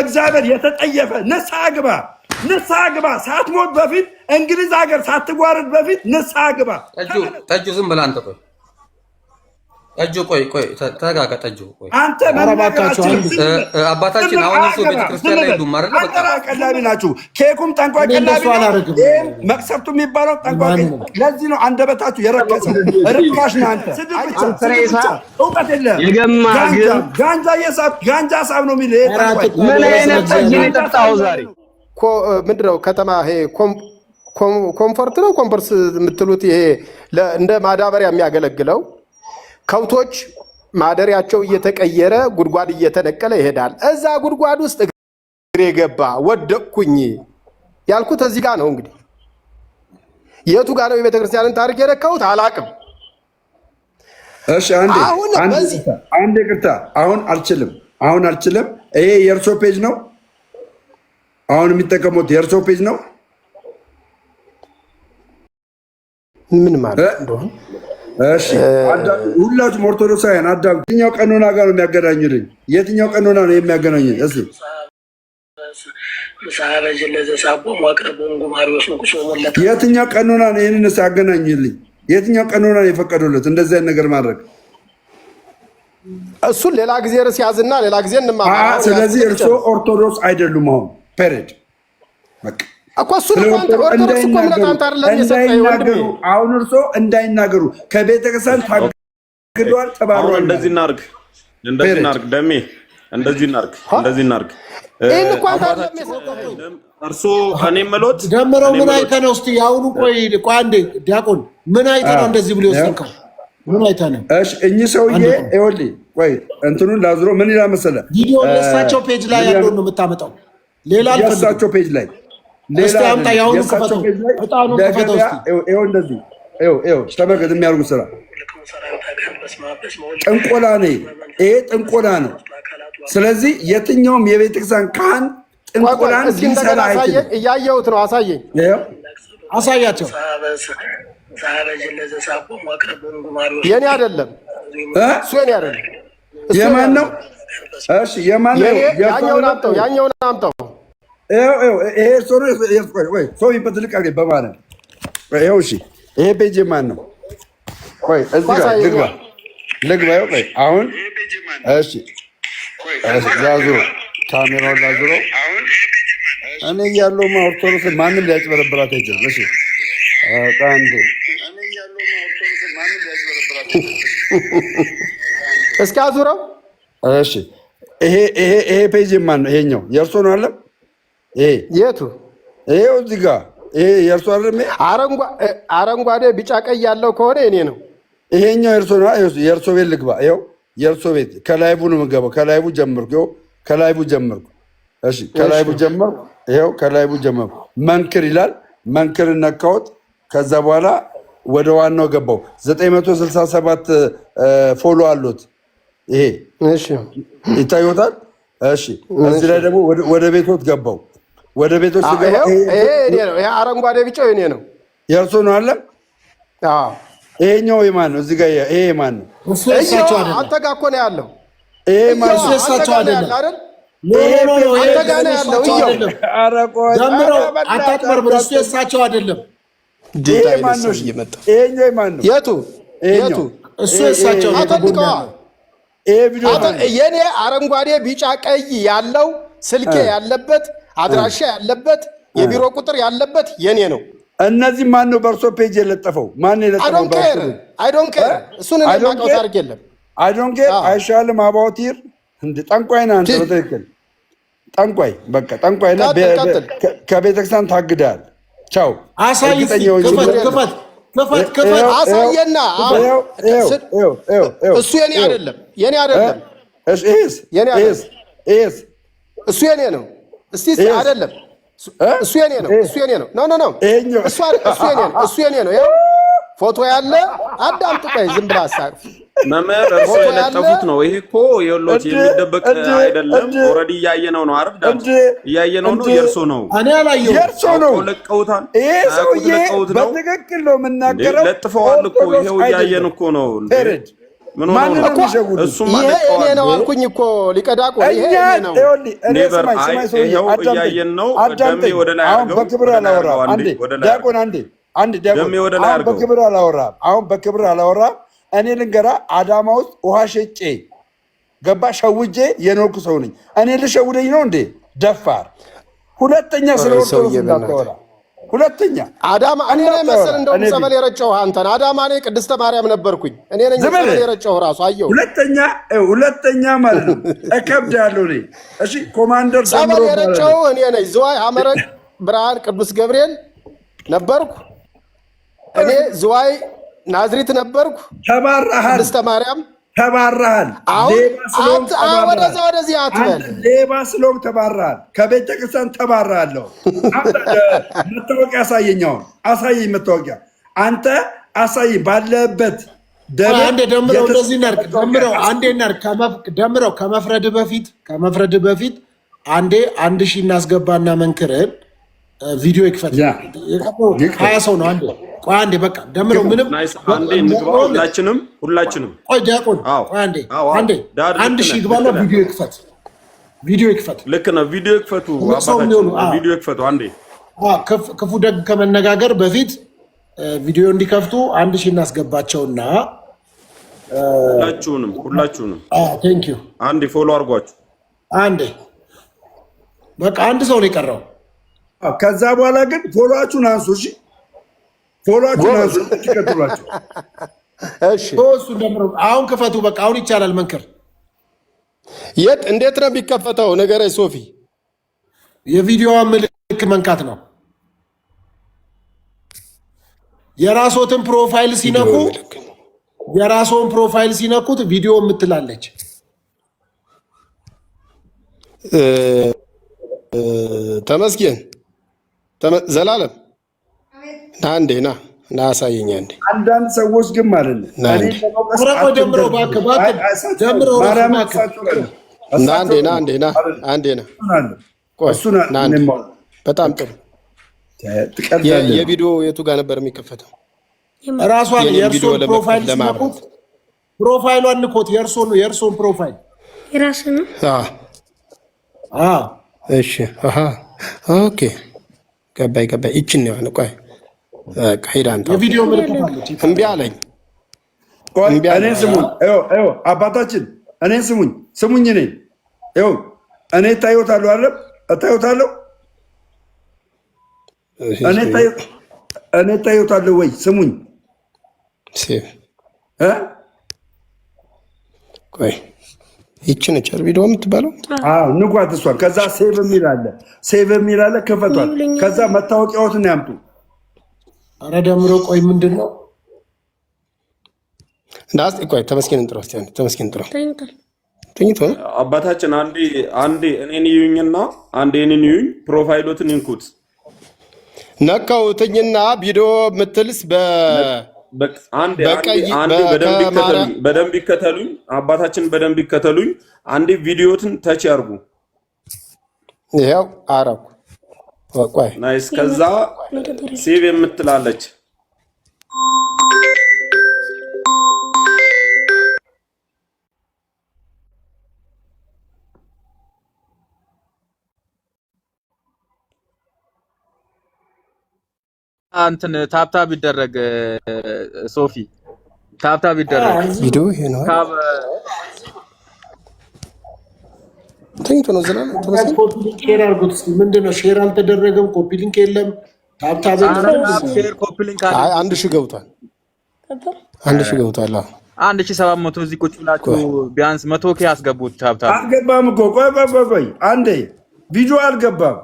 በእግዚአብሔር የተጠየፈ ንስሐ ግባ ሳትሞት በፊት እንግሊዝ ሀገር ሳትጓረድ በፊት ንስሐ ግባ ጠጁ ዝም ብለህ አንተ ጠጁ ቆይ ተረጋጋ ጠጁ ቆይ አንተ አባታችን አሁን እሱ ቤተክርስቲያን ላይ ዱም አይደል በቃ ቀላቢ ናችሁ ኬኩም ጠንቋይ ቀላቢ መቅሰፍቱ የሚባለው ጠንቋይ ለዚህ ነው አንደበታችሁ የረከሰ ርካሽ ነው አንተ እውቀት የለም ጋንጃ ሳብ ነው የሚል ምን አይነት ጠጅ ነው የጠጣኸው ዛሬ ምንድነው ከተማ ይሄ ኮምፎርት ነው ኮምፐርስ የምትሉት ይሄ እንደ ማዳበሪያ የሚያገለግለው ከብቶች ማደሪያቸው እየተቀየረ ጉድጓድ እየተነቀለ ይሄዳል። እዛ ጉድጓድ ውስጥ እግሬ ገባ ወደቅኩኝ ያልኩት እዚህ ጋር ነው። እንግዲህ የቱ ጋር ነው የቤተክርስቲያንን ታሪክ የነካሁት አላቅም። እሺ አንዴ ይቅርታ፣ አሁን አልችልም። ይሄ የእርሶ ፔጅ ነው። አሁን የሚጠቀሙት የእርሶ ፔጅ ነው። ምን ማለት እንደሆነ እሺ ሁላችሁም ኦርቶዶክሳውያን አዳም የትኛው ቀኖና ጋር ነው የሚያገናኙልኝ? የትኛው ቀኖና ነው የሚያገናኙኝ? እስኪ የትኛው ቀኖና ነው ይህንን ያገናኙልኝ? የትኛው ቀኖና ነው የፈቀዱለት እንደዚህ አይነት ነገር ማድረግ? እሱን ሌላ ጊዜ ርዕስ ያዝና ሌላ ጊዜ እንማማራለን። ስለዚህ እርሶ ኦርቶዶክስ አይደሉም። አሁን ፔሬድ በቃ አሁን እርሶ እንዳይናገሩ ከቤተክርስቲያን ታግዷል፣ ተባሯል። እንደዚህ እናርግ ደሜ እንደዚህ እናርግ እርሶ እኔ መሎት ደምረው ምን አይተህ ነው? እስኪ አሁኑ ቆይ አንዴ ዲያቆን ምን አይተህ ነው እንደዚህ ብሎ ይወስንካል? ምን አይተህ ነው? እሺ እኚህ ሰውዬ ይኸውልህ ቆይ እንትኑን ላዝሮ ምን ይላል መሰለህ? ቪዲዮ የእሳቸው ፔጅ ላይ ያለውን ነው የምታመጣው። ሌላ የእሳቸው ፔጅ ላይ እስቲ አምጣ። ያሁኑ ከፈተው በጣም ከፈተው እስቲ ይኸው እንደዚህ ይኸው ተመልከት። የሚያደርጉት ስራ ጥንቆላ ነው። ይሄ ጥንቆላ ነው። ስለዚህ የትኛውም የቤተክርስቲያን ካህን ጥንቆላን ሊሰራ አይችልም። እያየሁት ነው። አሳየኝ። አሳያቸው። የኔ አይደለም እሱ የኔ አይደለም። የማን ነው? እሺ የማን ነው? ያኛውን አምጣው። ይሄ ሰው በትልቅ አድርገህ በማለት ይኸው። እሺ ይሄ ፔጅ የማን ነው? ቆይ እዚህ ጋር ልግባ። ቆይ አሁን እሺ ላዙሮ ካሜራውን ላዙሮ። እኔ እያለሁማ ኦርቶዶክስ ማንም ሊያጭበረብራት አይችልም። እሺ ቃንዴ እስኪ አዙረው። እሺ ይሄ ፔጅ የማን ነው? ይሄኛው የእርሶ ነው አለ? ይሄ የቱ? ይሄው እዚህ ጋር ይሄ የእርሶ አይደለም? አረንጓዴ ቢጫ ቀይ ያለው ከሆነ እኔ ነው። ይሄኛው የእርሶ ነው። የእርሶ ቤት ልግባ። ይኸው የእርሶ ቤት ከላይቡ ነው የምገባው። ከላይቡ ጀመርኩ። ይኸው ከላይቡ ጀመርኩ። እሺ ከላይቡ ጀመርኩ። ይኸው ከላይቡ ጀመርኩ። መንክር ይላል። መንክርን ነካሁት። ከዛ በኋላ ወደ ዋናው ገባው። 967 ፎሎ አሉት። ይሄ እሺ ይታዩታል። እሺ እዚህ ላይ ደግሞ ወደ ቤቶት ገባው። ወደ ቤቶት ሲገባ ይሄ እኔ ነው። ይሄ አረንጓዴ ቢጫው እኔ ነው። የእርሶ ነው አለ? አዎ። ይሄኛው የማን ነው? እዚህ ጋር ይሄ የማን ነው? እሱ እሳቸው አይደለም። አንተ ጋር እኮ ነው ያለው። ይሄ ማን ነው? እሳቸው አይደለም አይደል? አንተ ጋር ነው ያለው። ኧረ ቆይ ደምረው አታጥበርብር። እሱ እሳቸው አይደለም። ይሄ ማን ነው? ይሄኛው የማን ነው? የቱ? እሱ እሳቸው አጠልቀዋ። ይሄ ቪዲዮ የኔ አረንጓዴ ቢጫ ቀይ ያለው ስልኬ ያለበት አድራሻ ያለበት የቢሮ ቁጥር ያለበት የኔ ነው። እነዚህ ማን ነው በእርሶ ፔጅ የለጠፈው? ማን ነው የለጠፈው? አይ ዶንት ኬር እሱን እንደማውቀው ታርግ የለም። አይ ዶንት ኬር አይሻልም። አባውት ሂር እንደ ጠንቋይ ነህ አንተ። በትክክል ጠንቋይ፣ በቃ ጠንቋይ ነህ። ከቤተክርስቲያን ታግዳል። ቻው። አሳየና እሱ የኔ አይደለም። እሱ የኔ ነው። እስቲ አይደለም እሱ የኔ ነው። ኖ እሱ የኔ ነው። ፎቶ ያለ አዳምጥ። ቆይ ዝም ብለህ አሳፍ መምህር እርሶ የለጠፉት ነው። ይሄ እኮ የሎት የሚደበቅ አይደለም። ኦልሬዲ እያየነው ነው አይደል? እያየነው ነው። የእርሶ ነው። እኔ አላየሁም። የእርሶ ነው። ለቀውታል። ይሄ ሰውዬ በትክክል ነው የምናገረው። ለጥፈዋል እኮ ይሄው እያየን እኮ ነው። ምን ሆነው ማንን ነው? ነው የሚሸውዱት? እሱም ይሄ እኔ አለቀዋል። ነው አልኩኝ እኮ ሊቀዳቆ ይሄ እኛ እኔ ነው። ይኸውልህ፣ እኔ ኔቨር ስማኝ አይ ስማኝ ሰውዬ ይሄው አዳምጠኝ እያየን ነው። ደሜ አዳምጠኝ። ወደ ላይ አሁን አድርገው፣ በክብር ወደ ላይ አላወራም። አድርገው፣ አንዴ ወደ ላይ ዲያቆን፣ አንዴ ዲያቆን፣ ደሜ ወደ ላይ አሁን አድርገው። በክብር አላወራም። አሁን በክብር አላወራም። እኔ ልንገራ፣ አዳማ ውስጥ ውሃ ሸጬ ገባ ሸውጄ የኖርኩ ሰው ነኝ። እኔ ልሸውደኝ ነው እንዴ? ደፋር። ሁለተኛ ስለ ኦርቶዶክስ እንዳታወራ። ሁለተኛ አዳማ እኔ ነኝ መሰል እንደውም ጸበል የረጨው አንተን። አዳማ እኔ ቅድስተ ማርያም ነበርኩኝ። እኔ ነኝ ጸበል የረጨው ራሱ አየው። ሁለተኛ ማለት ነው እከብዳለሁ እኔ። እሺ ኮማንደር ጸበል የረጨው እኔ ነኝ። ዝዋይ ሐመረ ብርሃን ቅዱስ ገብርኤል ነበርኩ እኔ። ዝዋይ ናዝሪት ነበርኩ። ተባረሃል። ቅድስተ ማርያም ተባረሃል። ወደዛ ወደዚህ አትበል። ሌባ ስለሆንክ ተባረሃል። ከቤተ ክርስቲያን ተባረሃለሁ። መታወቂያ አሳየኝ። አሳየኝ መታወቂያ። አንተ አሳየኝ ባለበት ደምረው እንደዚህ እናድርግ። ደምረው ከመፍረድ በፊት አንዴ 1000 እናስገባና መንክርን ቪዲዮ ይክፈት። 20 ሰው ነው። አንዴ በቃ ደምረው ምንም አንዴ እንግባ። ሁላችንም ቆይ ዲያቆን አንዴ 1000 ይግባና ቪዲዮ ይክፈት። ልክ ነው። ቪዲዮ ይክፈቱ። አባታችን ቪዲዮ ይክፈቱ። አንዴ ክፉ ደግ ከመነጋገር በፊት ቪዲዮ እንዲከፍቱ 1000 እናስገባቸውና ሁላችሁንም ቴንክ ዩ አንዴ ፎሎ አድርጓችሁ። አንዴ በቃ አንድ ሰው ነው የቀረው። ከዛ በኋላ ግን ፎሎአችሁን አንሱ። እሺ ፎሎአችሁን አንሱ። ትከተሏቸው። እሺ እሱ ደምረው አሁን ክፈቱ። በቃ አሁን ይቻላል መንከር። እንዴት ነው የሚከፈተው? ነገረ ሶፊ የቪዲዮዋ ምልክት መንካት ነው። የራስዎትን ፕሮፋይል ሲነኩት ቪዲዮ የምትላለች ተመስገን ዘላለም አንዴ ና አሳየኝ። አንዳንድ ሰዎች ግን ማለት ነው ደምረው በጣም ጥሩ። የቪዲዮ የቱ ጋር ነበር የሚከፈተው? ራሷን የእርሶን ፕሮፋይል ሲነኩት ፕሮፋይሏን ንኮት። የእርሶን ፕሮፋይል የራስ ነው። እሺ ኦኬ ገባይ። ይችን ነው ያለው። ቆይ ሄዳ አንተ የቪዲዮ ምልክት አለች። እምቢ አለኝ። እኔ ስሙኝ፣ አባታችን እኔ ስሙኝ። እኔ ታዩታለሁ አይደል? ታዩታለሁ። እኔ ታዩታለሁ ወይ? ስሙኝ። ቆይ ይችን ቸር ቪዲዮ የምትባለው ንኳት እሷን። ከዛ ሴቭ የሚል አለ ክፈቷል። ከዛ መታወቂያዎትን ያምጡ። ኧረ ደምሮ ቆይ ምንድን ነው ቆይ ተመስገን እንጥራው። ተመስገን እንጥራው። ተኝቶ ነው አባታችን። አንዴ እኔን ይዩኝና አንዴ እኔን ይዩኝ። ፕሮፋይሎትን ይንኩት። ነካውትኝና ቪዲዮ ምትልስ በደንብ ይከተሉኝ። አባታችን በደንብ ይከተሉኝ። አንዴ ቪዲዮትን ተች ያርጉ። ይሄው አረኩ። ቆይ ናይስ። ከዛ ሴቭ የምትላለች እንትን ታፕታፕ ይደረግ። ሶፊ ታፕታፕ ይደረግ። ቪዲዮ ይሄ ነው። ተኝቶ ነው ዘላለም። ሼር አድርጉት እስኪ። ምንድን ነው ሼር አልተደረገም? ኮፒ ሊንክ የለም። ታፕታፕ ሼር ኮፒ ሊንክ አለ። 1000 ገብቷል። 1000 ገብቷል። 1700 እዚህ ቁጭ ብላችሁ ቢያንስ 100K አስገቡት። ታፕታፕ አልገባም እኮ ቆይ አንዴ ቪዲዮ አልገባም።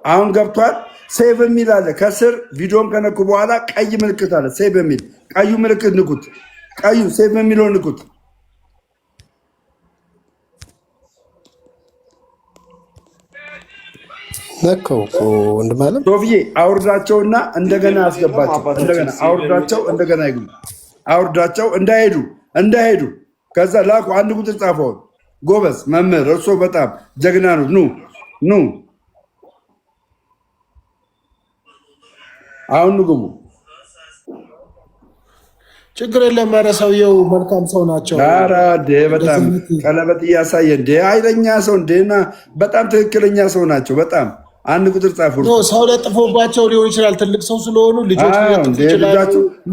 አሁን ገብቷል። ሴቭ የሚል አለ ከስር። ቪዲዮን ከነኩ በኋላ ቀይ ምልክት አለ ሴቭ የሚል። ቀዩ ምልክት ንኩት። ቀዩ ሴቭ የሚለውን ንኩት። ነካው ወንድም አለ። ሶፊዬ አውርዳቸውና እንደገና አስገባቸው። እንደገና አውርዳቸው፣ እንደገና ይግቡ። አውርዳቸው እንዳይሄዱ። ከዛ ላኩ። አንድ ቁጥር ጻፈውን። ጎበዝ መምህር፣ እርሶ በጣም ጀግና ነው። ኑ አሁን ግቡ። ችግር የለም። ኧረ ሰውየው መልካም ሰው ናቸው። ኧረ እንደ በጣም ቀለበት እያሳየ እንደ ኃይለኛ ሰው እንደና በጣም ትክክለኛ ሰው ናቸው። በጣም አንድ ቁጥር ጻፉ። ሰው ለጥፎባቸው ሊሆን ይችላል። ትልቅ ሰው ስለሆኑ ልጆች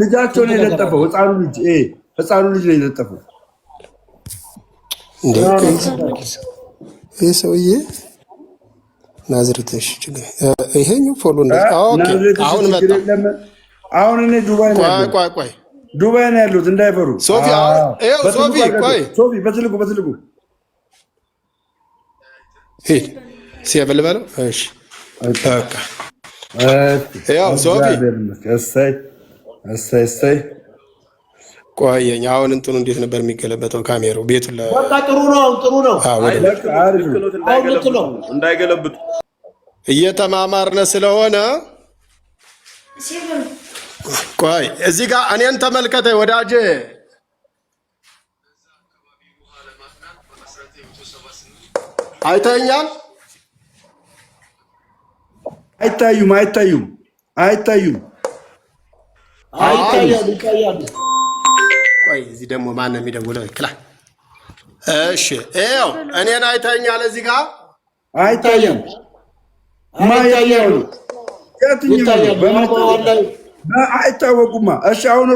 ልጃቸውን የለጠፈው ህፃኑ ልጅ ነው የለጠፈው። ይህ ሰውዬ ናዝሬትሽ ይሄኛው ፎሎ አሁን መጣ። አሁን እኔ ዱባይ ነው ቆይ ዱባይ ነው ያሉት እንዳይፈሩ። ሶፊ ቆይ ሶፊ በትልቁ ሂድ ሲያበልበለው። እሺ በቃ ያው ሶፊ እሰይ ቆየኝ። አሁን እንትኑ እንዴት ነበር የሚገለበጠው? ካሜራው ቤቱ በቃ ጥሩ ነው። እንዳይገለብጡ እየተማማርነ ስለሆነ ቆይ እዚህ ጋር እኔን ተመልከተ ወዳጄ። አይተኛል። አይታዩም። ቆይ እዚህ ደግሞ ማን ነው የሚደውለው? ይክላ እሺ፣ ይኸው እኔን አይተኛል። እዚህ ጋር አይታየም። አይታወቁማ። እሺ አሁን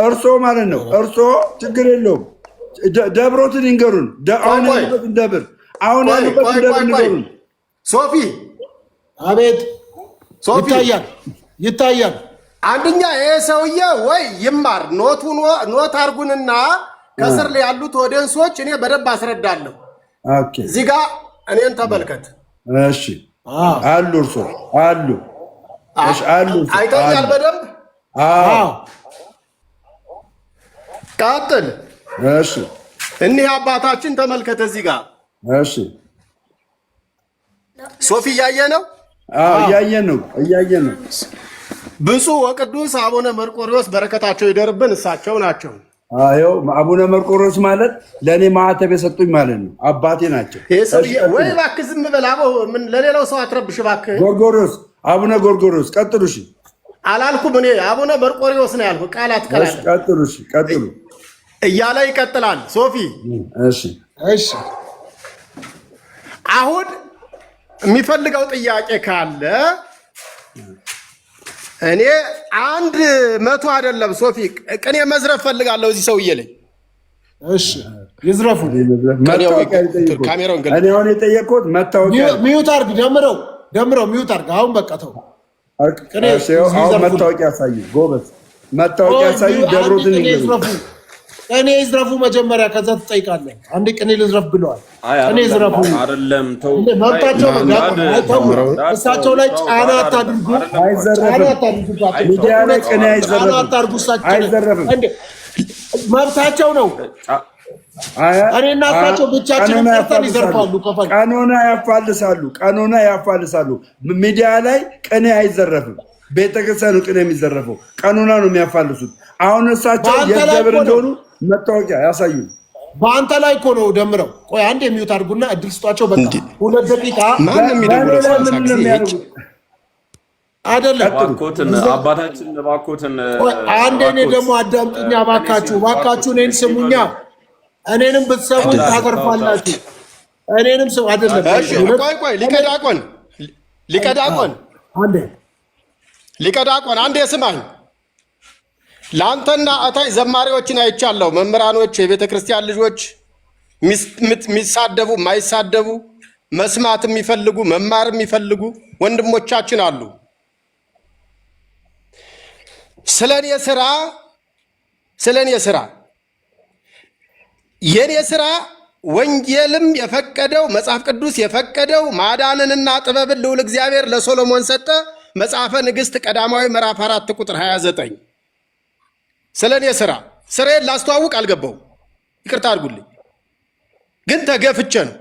እርሶ ማለት ነው። እርሶ ችግር የለውም። ደብሮትን ይንገሩን። አሁን ያሉበትን ደብር ይንገሩን። ሶፊ አቤት። ሶፊ ይታያል። አንደኛ ይሄ ሰውዬ ወይ ይማር ኖት አርጉንና ከስር ላይ ያሉት ኦዲየንሶች እኔ በደንብ አስረዳለሁ። እዚህ ጋር እኔን ተመልከት። እሺ አሉ እርሶ አሉ። እሺ አሉ። አይተኛል በደንብ። ቀጥል። እሺ እኒህ አባታችን ተመልከት እዚህ ጋር። እሺ ሶፊ እያየ ነው። እያየ ነው። ብፁዕ ወቅዱስ አቡነ መርቆሬዎስ በረከታቸው ይደርብን። እሳቸው ናቸው። አዎ አቡነ መርቆሬዎስ ማለት ለእኔ ማዕተብ የሰጡኝ ማለት ነው። አባቴ ናቸው። ወይ እባክህ ዝም በል አቦ። ምን ለሌላው ሰው አትረብሽ እባክህ። ጎርጎሪዎስ አቡነ ጎርጎሪዎስ ቀጥሉ። እሺ አላልኩም እኔ አቡነ መርቆሬዎስ ነው ያልኩህ። ቃላት ቀጥሉ። እሺ ቀጥሉ እያለ ይቀጥላል። ሶፊ እሺ አሁን የሚፈልገው ጥያቄ ካለ እኔ 100 አይደለም ሶፊ ቅኔ መዝረፍ ፈልጋለሁ እዚህ ሰውዬ ላይ። እሺ ይዝረፉ። ካሜራውን እኔ አሁን የጠየቅኩት መታወቂያ ሚዩት አድርግ። ደምረው ሚዩት አድርግ። አሁን በቃ ተው። አሁን መታወቂያ ያሳዩ። ጎበዝ መታወቂያ ያሳዩ። ደብሮትን ይዝረፉ። ቅኔ ይዝረፉ መጀመሪያ፣ ከዛ ትጠይቃለህ። አንድ ቅኔ ልዝረፍ ብለዋል። ቅኔ ይዝረፉ አይደለም ተው፣ መብታቸው ነው። እሳቸው ላይ ጫና አታድርጉ። ሚዲያ ላይ ቅኔ አይዘረፍም። መብታቸው ነው። እኔና እሳቸው ብቻችንን ጠርተን ይዘርፋሉ። ቀኖና ያፋልሳሉ። ሚዲያ ላይ ቅኔ አይዘረፍም። ቤተክርስቲያኑ ቅኔ የሚዘረፈው ቀኖና ነው የሚያፋልሱት። አሁን እሳቸው የደብር እንደሆኑ መታወቂያ ያሳዩ። በአንተ ላይ እኮ ነው ደምረው። ቆይ አንድ የሚዩት አድርጉና እድል ስጧቸው። በቃ 2 ደቂቃ ማንም አይደለም። አባታችን እባክዎትን አንዴ እኔ ደግሞ አዳምጥኛ እባካችሁ እኔን ስሙኛ። እኔንም ብትሰሙኝ ታተርፋላችሁ። እኔንም ስሙ አይደለም። ቆይ ሊቀዳቆን አንዴ ስማኝ። ለአንተና እታይ ዘማሪዎችን አይቻለሁ። መምህራኖች፣ የቤተ ክርስቲያን ልጆች የሚሳደቡ የማይሳደቡ መስማት የሚፈልጉ መማር የሚፈልጉ ወንድሞቻችን አሉ። ስለኔ ስራ የኔ ስራ ወንጌልም የፈቀደው መጽሐፍ ቅዱስ የፈቀደው ማዳንንና ጥበብን ልዑል እግዚአብሔር ለሶሎሞን ሰጠ። መጽሐፈ ንግሥት ቀዳማዊ ምዕራፍ 4 ቁጥር 29። ስለኔ ስራዬን ላስተዋውቅ አልገባውም። ይቅርታ አድርጉልኝ፣ ግን ተገፍቼ ነው።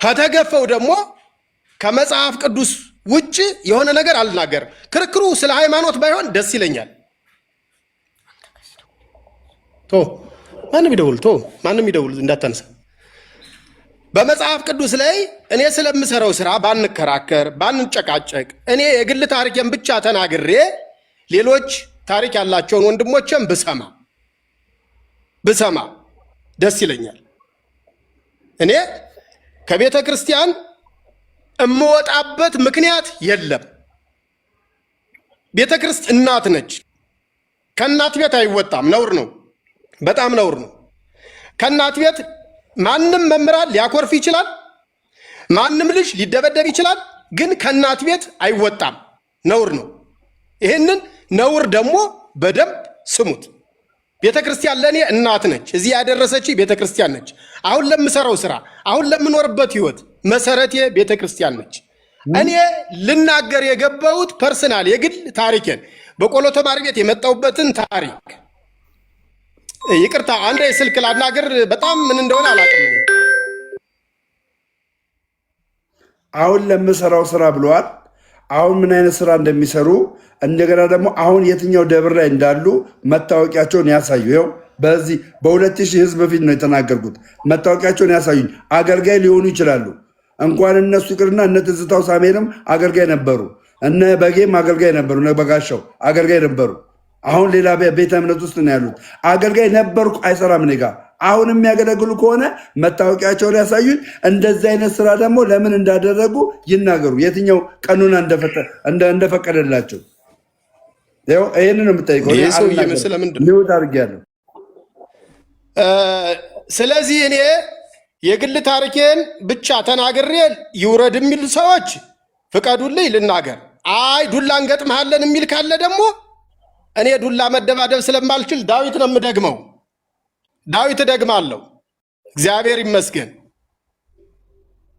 ከተገፈው ደግሞ ከመጽሐፍ ቅዱስ ውጭ የሆነ ነገር አልናገርም። ክርክሩ ስለ ሃይማኖት ባይሆን ደስ ይለኛል። ማንም ይደውል እንዳታነሳ። በመጽሐፍ ቅዱስ ላይ እኔ ስለምሰራው ስራ ባንከራከር ባንጨቃጨቅ እኔ የግል ታሪኬን ብቻ ተናግሬ ሌሎች ታሪክ ያላቸውን ወንድሞቼን ብሰማ ደስ ይለኛል። እኔ ከቤተ ክርስቲያን እምወጣበት ምክንያት የለም። ቤተ ክርስቲያን እናት ነች። ከእናት ቤት አይወጣም። ነውር ነው፣ በጣም ነውር ነው። ከእናት ቤት ማንም መምህራን ሊያኮርፍ ይችላል፣ ማንም ልጅ ሊደበደብ ይችላል። ግን ከእናት ቤት አይወጣም፣ ነውር ነው። ይህንን ነውር ደግሞ በደንብ ስሙት። ቤተ ክርስቲያን ለእኔ እናት ነች። እዚህ ያደረሰች ቤተ ክርስቲያን ነች። አሁን ለምሰራው ስራ፣ አሁን ለምኖርበት ህይወት መሰረቴ ቤተ ክርስቲያን ነች። እኔ ልናገር የገባሁት ፐርሰናል የግል ታሪኬን በቆሎ ተማሪ ቤት የመጣሁበትን ታሪክ ይቅርታ፣ አንዴ ስልክ ላናገር። በጣም ምን እንደሆነ አላውቅም። አሁን ለምሰራው ስራ ብለዋል። አሁን ምን አይነት ስራ እንደሚሰሩ እንደገና ደግሞ አሁን የትኛው ደብር ላይ እንዳሉ መታወቂያቸውን ያሳዩ። ይኸው በዚህ በ2000 ህዝብ በፊት ነው የተናገርኩት። መታወቂያቸውን ያሳዩኝ። አገልጋይ ሊሆኑ ይችላሉ። እንኳን እነሱ ይቅርና እነ ትዝታው ሳሜንም አገልጋይ ነበሩ። እነ በጌም አገልጋይ ነበሩ። እነ በጋሻው አገልጋይ ነበሩ። አሁን ሌላ ቤተ እምነት ውስጥ ነው ያሉት። አገልጋይ ነበርኩ አይሰራም እኔ ጋር። አሁን የሚያገለግሉ ከሆነ መታወቂያቸውን ያሳዩኝ። እንደዚህ አይነት ስራ ደግሞ ለምን እንዳደረጉ ይናገሩ። የትኛው ቀኑና እንደፈቀደላቸው ይህንን ነው የምጠይቀው። ሊውጥ አድርጌያለሁ። ስለዚህ እኔ የግል ታሪኬን ብቻ ተናግሬ ይውረድ የሚሉ ሰዎች ፍቀዱልኝ ልናገር። አይ ዱላ እንገጥመሃለን የሚል ካለ ደግሞ እኔ ዱላ መደባደብ ስለማልችል ዳዊት ነው የምደግመው። ዳዊት እደግማለሁ፣ እግዚአብሔር ይመስገን።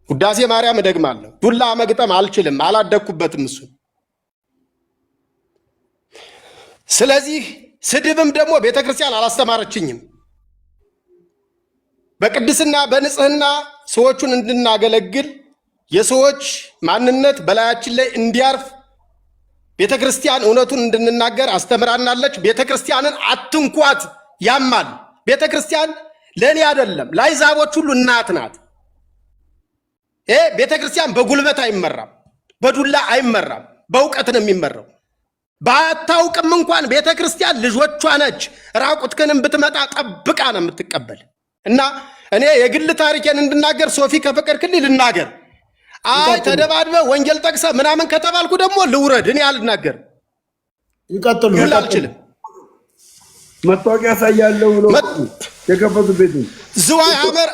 ውዳሴ ማርያም እደግማለሁ። ዱላ መግጠም አልችልም፣ አላደግኩበትም እሱ። ስለዚህ ስድብም ደግሞ ቤተ ክርስቲያን አላስተማረችኝም። በቅድስና በንጽህና ሰዎቹን እንድናገለግል የሰዎች ማንነት በላያችን ላይ እንዲያርፍ ቤተ ክርስቲያን እውነቱን እንድንናገር አስተምራናለች። ቤተ ክርስቲያንን አትንኳት፣ ያማል። ቤተ ክርስቲያን ለእኔ አይደለም ለአሕዛቦች ሁሉ እናት ናት። ቤተ ክርስቲያን በጉልበት አይመራም፣ በዱላ አይመራም፣ በእውቀት ነው የሚመራው። ባታውቅም እንኳን ቤተ ክርስቲያን ልጆቿ ነች። ራቁትህንም ብትመጣ ጠብቃ ነው የምትቀበል። እና እኔ የግል ታሪኬን እንድናገር ሶፊ ከፈቀድክልኝ ልናገር። አይ ተደባድበ ወንጌል ጠቅሰ ምናምን ከተባልኩ ደግሞ ልውረድ። እኔ አልናገር፣ ይቀጥሉ። አልችልም። መታወቂያ ያሳያለሁ ብሎ የከፈቱ ቤት ዝዋይ ሐመር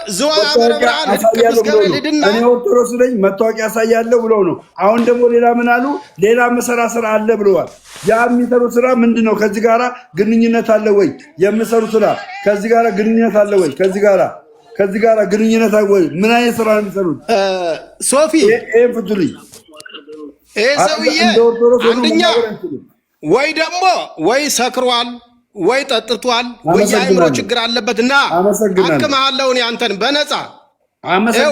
ብርሃን ቅዱስ ገብርኤል ሄድና እኔ ኦርቶዶክስ ነኝ መታወቂያ ያሳያለሁ ብለው ነው። አሁን ደግሞ ሌላ ምን አሉ? ሌላ መሰራ ስራ አለ ብለዋል። ያ የሚሰሩ ስራ ምንድን ነው? ከዚህ ጋራ ግንኙነት አለ ወይ? የምሰሩ ስራ ከዚህ ጋራ ግንኙነት አለ ወይ? ከዚህ ጋራ ግንኙነት አለ ወይ? ምን አይነት ስራ ነው የሚሰሩት? ሶፊ ይሄን ፍቱልኝ። ይሄ ሰውዬ አንደኛ ወይ ሰክሯል ወይ ጠጥቷል ወይ የአእምሮ ችግር አለበት እና አክምሃለሁ እኔ አንተን በነፃ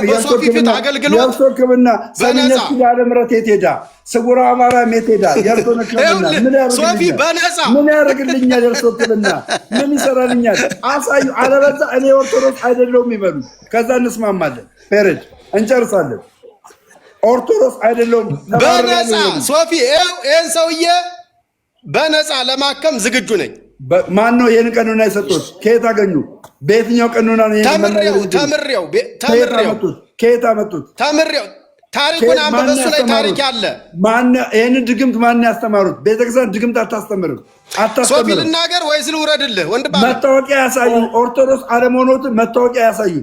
በሶፊ ፊት አገልግሎት የእርሶ ሕክምና ሰሚነት ኪዳነ ምሕረት የት ሄዳ? ስውሯ ማርያም የት ሄዳ? የእርሶን ሕክምና ሶፊ በነፃ ምን ያደርግልኛል? የእርሶ ሕክምና ምን ይሰራልኛል? አሳዩ። አለበዛ እኔ ኦርቶዶክስ አይደለሁም ይበሉ። ከዛ እንስማማለን። ፔሬድ እንጨርሳለን። ኦርቶዶክስ አይደለሁም በነፃ ሶፊ ይህን ሰውዬ በነፃ ለማከም ዝግጁ ነኝ። ማን ነው ይህን ቀኑና የሰጡት? ከየት አገኙ? በየትኛው ቀኑና ነው? ተምሬው ከየት አመጡት? ተምሬው ታሪኩን አንበበሱ ላይ ታሪክ አለ። ይህንን ድግምት ማን ያስተማሩት? ቤተክርስቲያን ድግምት አታስተምርም። ሶፊ ልናገር ወይስ ልውረድልህ? ወንድም መታወቂያ ያሳዩ። ኦርቶዶክስ አለመሆኖትን መታወቂያ ያሳዩ።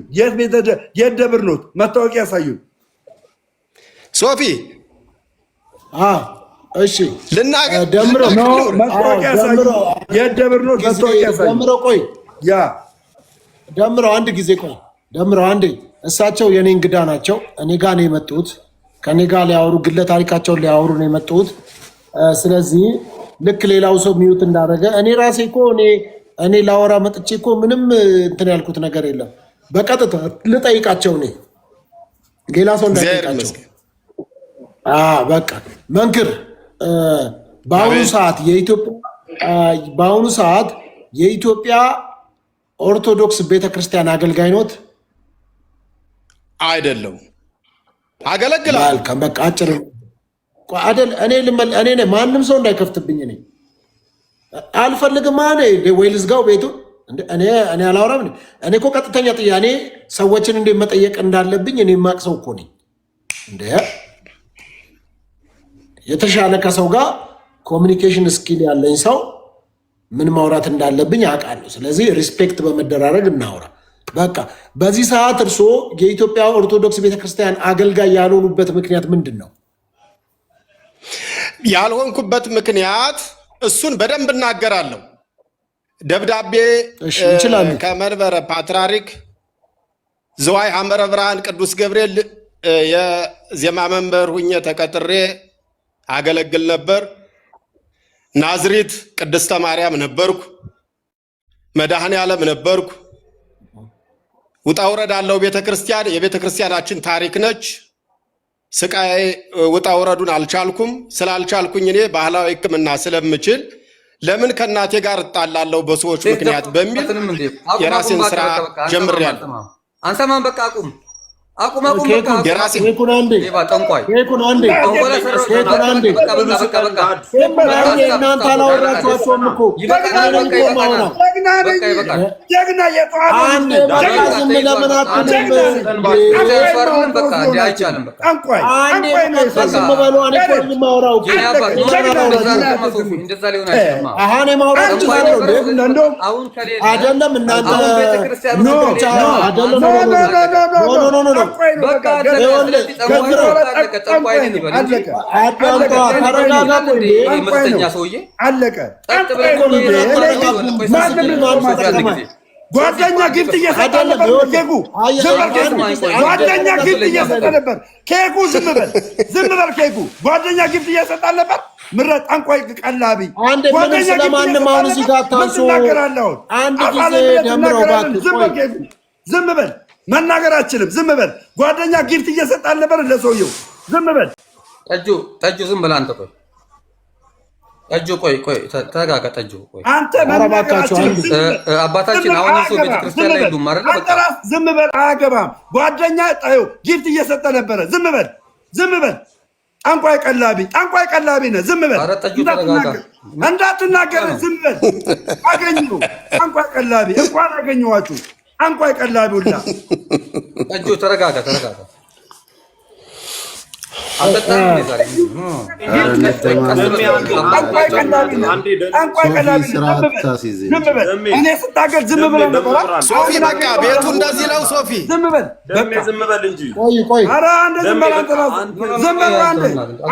የት ደብር ኖት? መታወቂያ ያሳዩ። ሶፊ እሺ ልናገር ደምሮ መታወቂያ ያሳዩ። የት ደብር ኖት? መታወቂያ ያሳዩ። ደምሮ ቆይ ያ ደምሮ አንድ ጊዜ ቆይ ደምሮ አንዴ። እሳቸው የኔ እንግዳ ናቸው። እኔ ጋር ነው የመጡት። ከኔ ጋር ሊያወሩ ግለ ታሪካቸውን ሊያወሩ ነው የመጡት። ስለዚህ ልክ ሌላው ሰው ሚዩት እንዳደረገ እኔ ራሴ እኮ እኔ ላወራ መጥቼ እኮ ምንም እንትን ያልኩት ነገር የለም። በቀጥታ ልጠይቃቸው እኔ ሌላ ሰው እንዳይጠይቃቸው። በቃ መንክር በአሁኑ ሰዓት የኢትዮጵያ ኦርቶዶክስ ቤተክርስቲያን አገልጋይ ኖት? አይደለሁም። አገለግላለሁ። መልካም በቃ አጭር አይደል? እኔ ማንም ሰው እንዳይከፍትብኝ እኔ አልፈልግም። ወይ ልዝጋው ቤቱን? እኔ አላወራም። እኔ እኮ ቀጥተኛ ጥያኔ ሰዎችን እንዴት መጠየቅ እንዳለብኝ እኔ የማቅ ሰው እኮ ነኝ። እንደ የተሻለ ከሰው ጋር ኮሚኒኬሽን ስኪል ያለኝ ሰው ምን ማውራት እንዳለብኝ አውቃለሁ። ስለዚህ ሪስፔክት በመደራረግ እናውራ። በቃ በዚህ ሰዓት እርስዎ የኢትዮጵያ ኦርቶዶክስ ቤተክርስቲያን አገልጋይ ያልሆኑበት ምክንያት ምንድን ነው? ያልሆንኩበት ምክንያት እሱን በደንብ እናገራለሁ። ደብዳቤ ከመንበረ ፓትርያርክ ዝዋይ ሐመረ ብርሃን ቅዱስ ገብርኤል የዜማ መንበር ሁኜ ተቀጥሬ አገለግል ነበር። ናዝሬት ቅድስተ ማርያም ነበርኩ። መድኃኔ ዓለም ነበርኩ። ውጣ ውረድ አለው ቤተክርስቲያን። የቤተክርስቲያናችን ታሪክ ነች። ስቃይ ውጣ ውረዱን አልቻልኩም። ስላልቻልኩኝ እኔ ባህላዊ ሕክምና ስለምችል ለምን ከእናቴ ጋር እጣላለሁ በሰዎች ምክንያት በሚል የራሴን ስራ ጀምሬያለሁ። አንሰማም። በቃ አቁም። ጓደኛ ጊፍት እየሰጠ ነበር። ጓደኛ ጊፍት እየሰጠ ነበር። ኬኩ ዝም በል ኬኩ ጓደኛ ጊፍት እየሰጠ ነበር። ምረጥ ጠንቋይ ቀላቢ ጓደኛ ስለማንም አሁን እዚህ ጋር ታንሶ አንድ ጊዜ ደምረው እባክህ ዝም በል። መናገር አችልም። ዝም በል። ጓደኛ ጊፍት እየሰጠ ነበር ለሰውየው። ዝም በል። ጠጁ ዝም በል አንተ። ቆይ ጠጁ ቆይ ተረጋጋ። ጠጁ ቆይ አንተ መረባካችሁ አባታችን አሁን እሱ ቤተክርስቲያን ላይ ዱም ማረግ በቃ ዝም በል። አያገባም። ጓደኛ ጣዩ ጊፍት እየሰጠ ነበረ። ዝም በል። ጠንቋይ ቀላቢ ነህ። ዝም በል። እንዳትናገር። ዝም በል። አገኘሁ ጠንቋይ ቀላቢ እንኳን አገኘኋችሁ። ጠንቋይ ቀላቢ ሁላ ጠጁ ተረጋጋ። እኔ ስታገል ዝም ብለህ ነበር። ሶፊ በቃ ቤቱ እንደዚህ ነው። ሶፊ ዝም በል እንጂ ኧረ አንተ ዝም በል። አንተ ዝም በል።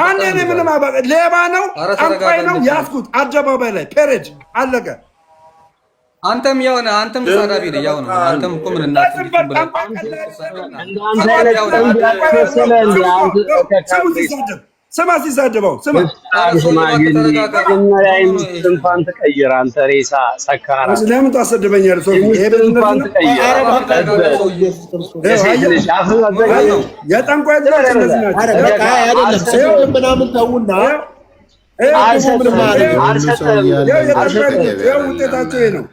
አንዴ እኔ ምንም ሌባ ነው ጠንቋይ ነው ያዝኩት አደባባይ ላይ ፔሬድ አለቀ። አንተም ያው ነህ። አንተም ተሳዳቢ ነህ። ያው ነው። አንተም እኮ ምን ስማ ሲሳደበው ስማ ስንፋን ተቀይር። አንተ ሬሳ ሰካራ ለምን ታሰድበኛለህ? የጠንቋይ ምናምን ተውና ውጤታቸው ይሄ ነው።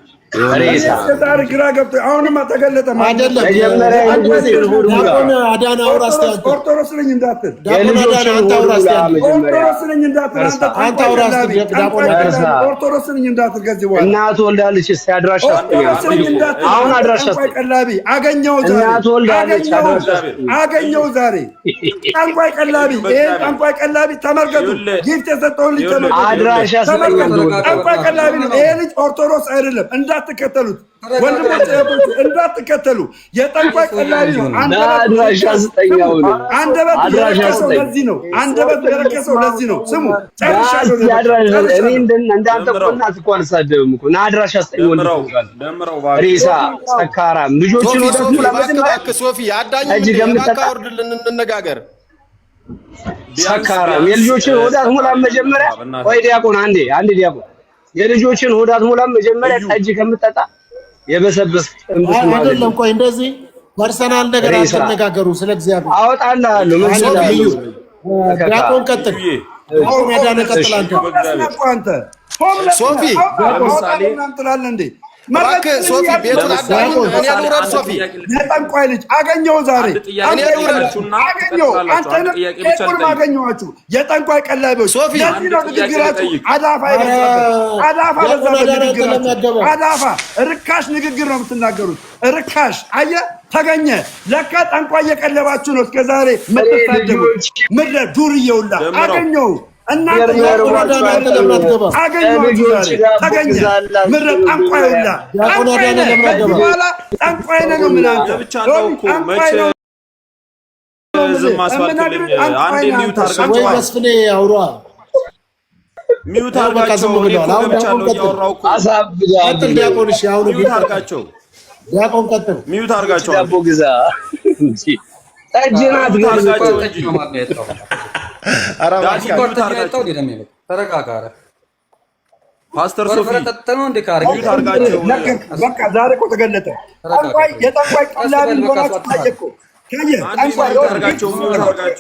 ግራ ገብቶ አሁንማ ተገለጠ። ኦርቶዶክስ ነኝ እንዳትል ከዚህ በኋላ እናት ወልዳለች። እስኪ አድራሻ አሁን አድራሻ ቀላቢ አገኘው ዛሬ ጠንቋይ ቀላቢ ይሄን ጠንቋይ ቀላቢ ተመልከቱ። ጊፍት የሰጠውን ልጅ አድራሻ ጠንቋይ ቀላቢ ነው ይሄ ልጅ። ኦርቶዶክስ አይደለም እንዳትከተሉት ወንድሞች እንዳትከተሉ። የጠንቋይ ቀላቢ ነው። አንደበት የረከሰው ለዚህ ነው። አንደበት የረከሰው ለዚህ ነው። ስሙ ጨርሻለሁ። እኔ እንዳንተ እኮ እናት እኮ አልሳደብም እኮ ና አድራሻ ስጠኝ። ሬሳ ሰካራም ልጆችን ሶፊ አዳኝ ወርድልን እንነጋገር። ሰካራም የልጆችን ሆዳት ሙላም መጀመሪያ። ወይ ዲያቆን አንዴ ዲያቆን የልጆችን ሆዳት ሙላም መጀመሪያ። ጠጅ ከምጠጣ የበሰበስ እንብስ ማለት አይደለም። ቆይ እንደዚህ ፐርሰናል ነገር አትነጋገሩ። ስለ እግዚአብሔር አወጣልሃለሁ። ምን ስለዚህ ዲያቆን ቀጥል። አሁን ያዳነ ቀጥል። አንተ ሶፊ ለምሳሌ ትላለህ እንዴ? ሶፊ ቤቱን አዳሙ እኔ ልውረድ። ሶፊ የጠንቋይ ልጅ አገኘው ዛሬ አገኘው። አንተንም ቁልም አገኘኋችሁ የጠንቋይ ቀላቢዎች። ለዚህ ነው ንግግራችሁ አዳፋ አዳፋ ንግግራችሁ አዳፋ ርካሽ ንግግር ነው የምትናገሩት። ርካሽ አየህ ተገኘ። ለካ ጠንቋይ እየቀለባችሁ ነው እስከዛሬ የምትሳደቡት። ምድረ ዱርዬውላ አገኘው። እናንተ አገኘኋችሁ ዛሬ ተገኘ። ምድረ ጠንቋይውላ ጠንቋይ ነው ምን አንተ ጠንቋይ ነው። ዝም አስባልክልኝ። አንዴ ሚውት አድርጋቸው መስፍኔ አውሯ ሚውት አድርጋቸው። ሚውት አድርጋቸው። ዲያቆን ቀጥል። ሚውት አድርጋቸው። ዳቦ ግዛ ጠጅናት ፓስተር ሶፊ ሚውት አድርጋቸው። በቃ ዛሬ እኮ ተገለጠ። የጠንቋይ ቀላቢ ሆናችሁ ታየቁ።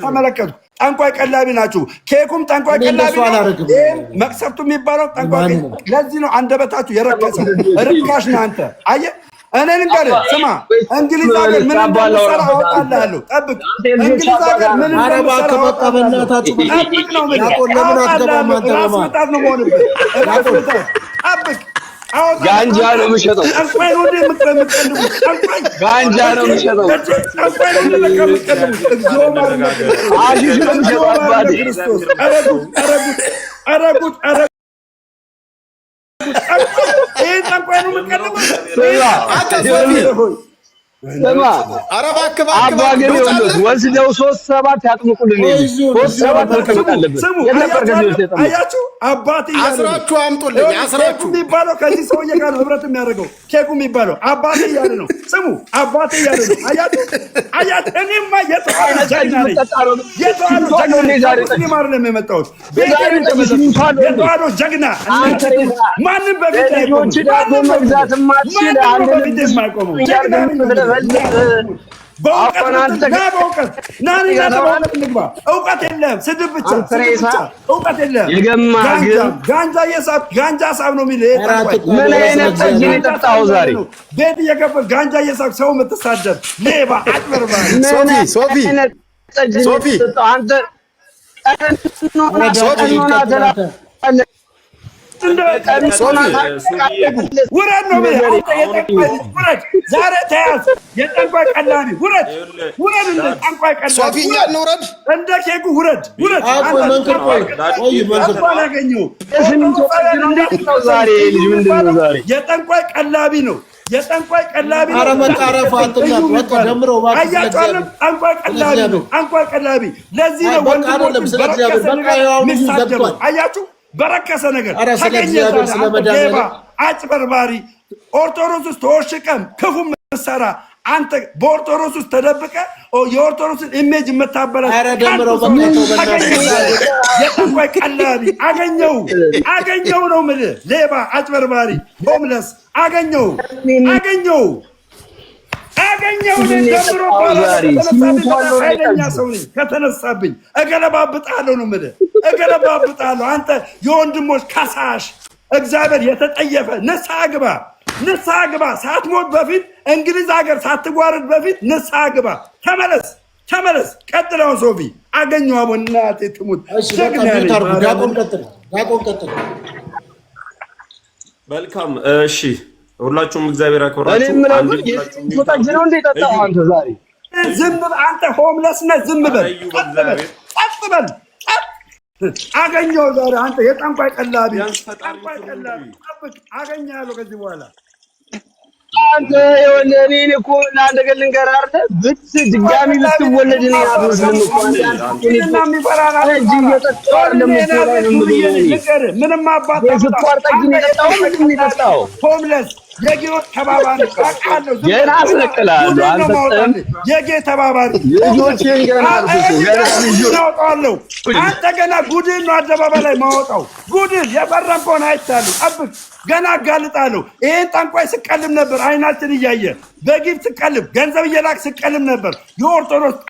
ተመለከቱ። ጠንቋይ ቀላቢ ናችሁ። ኬኩም ጠንቋይ ቀላቢ ነው። መቅሰፍቱ የሚባለው ጠንቋይ። ለዚህ ነው አንደበታችሁ የረከሰው። ርካሽ ነህ አንተ። አየህ እኔ ልንገርህ ስማ፣ እንግሊዝ ሀገር ምን እንደምትሰራ አወጣልሃለሁ። ጠብቅ። እንግሊዝ ሀገር ምን እንደምትሰራ ጠብቅ ነው የምልህ። ራስ ምታት ነው የምሆንብህ። ራስ ምታት ጠብቅ። ጋንጃ ነው የምሸጠው። ጠንቋይ ነው የምትቀልቡት። ጋንጃ ነው የምሸጠው። ጠንቋይ ነው የምትቀልቡት። እግዚኦ ማርያም አሺሽ ነው የምሸጠው። አባቴ አረጉት ይሄ ጠንቋይ ነው የምትቀልቡት። ስማ አባ ግን ይኸውልህ ወስደው 3-7 ያጥምቁልን። 3-7 መቀመጥ አለበት። አያችሁ አባቴ አስራችሁ አምጡልኝ። አስራችሁ የሚባለው ከዚህ ሰውዬ ጋር ነው ህብረት የሚያደርገው። ኬኩ የሚባለው አባቴ እያለ ነው። ስሙ አባቴ እያለ ነው። አያችሁ እኔማ የተዋሉ ጀግና ነኝ። የተዋሉ ጀግና አይደለም የመጣሁት የተዋሉ ጀግና ማንም በፊት ልጆች ዳቦ መግዛት ማትችል አንድ የማይቆመው ጀግና እውቀት የለም፣ ስድብ ብቻ እውቀት የለም። ጋንጃ ሳብ ነው የሚል ምን አይነት ጠጅ ነው የጠጣኸው ዛሬ? ቤት እየገባህ ጋንጃ እየሳብ ሰው የምትሳደብ ሌባ አጭበርባሪ። ውረድ ነው ውረድ። ዛሬ ተያዝ። የጠንቋይ ቀላቢ ውረድ። እንደ ጠንቋይ ቀላቢ እንደ ኬኩ ውረድ። የጠንቋይ ቀላቢ ነው። የጠንቋይ ቀላቢ ነው። ጠንቋይ ቀላቢ ለዚህ ነው ወንድሞች ሚሳደቡ። አያችሁ በረከሰ ነገር ተገኘ። አጭበርባሪ ኦርቶዶክስ ውስጥ ተወሽቀም ክፉ ምሰራ አንተ በኦርቶዶክስ ውስጥ ተደብቀ የኦርቶዶክስን ኢሜጅ የምታበላሽ የጠንቋይ ቀላቢ አገኘው ነው የምልህ። ሌባ አጭበርባሪ ሆምለስ አገኘው ደምሮ ኃይለኛ ሰው ነኝ። ከተነሳብኝ እገለባብጣለሁ ነው የምልህ። እገለባብጣለሁ። አንተ የወንድሞች ከሳሽ እግዚአብሔር የተጠየፈ ንስሐ ግባ። ሳትሞት በፊት እንግሊዝ ሀገር ሳትጓርድ በፊት ንስሐ ግባ። ተመለስ። ቀጥለውን ሶፊ አገኘው እናቴ ትሙት። መልካም እሺ። ሁላችሁም እግዚአብሔር ያክብራችሁ። ዝም በል አንተ ሆምለስ ነህ። ዝም በል ቀጥ በል። አገኘው ዛሬ አንተ የጠንቋይ ቀላቢ ጠብቅ። አገኛለሁ ከዚህ በኋላ አንተ የሆነ እኔን እኮ ለአንድ ነገር ልንገርህ አይደል? ድጋሚ ብትወለድ እኔ አትመስልም እኮ ምንም አባት የስኳር ጠጅ ነው የጠጣው። ሆምለስ የጌት ተባባሪ ገና አስነቅልሃለሁ። አንተ የጌት ተባባሪ ልጆችን ገና አውጣለሁ። አንተ ገና ጉድን ነው አደባባይ ላይ ማወጣው። ጉድን የፈረምከውን አይቻሉ። ጠብቅ፣ ገና አጋልጣለሁ። ይሄን ጠንቋይ ስቀልም ነበር፣ አይናችን እያየ በጊፍ ስቀልም፣ ገንዘብ እየላክ ስቀልም ነበር። የኦርቶዶክስ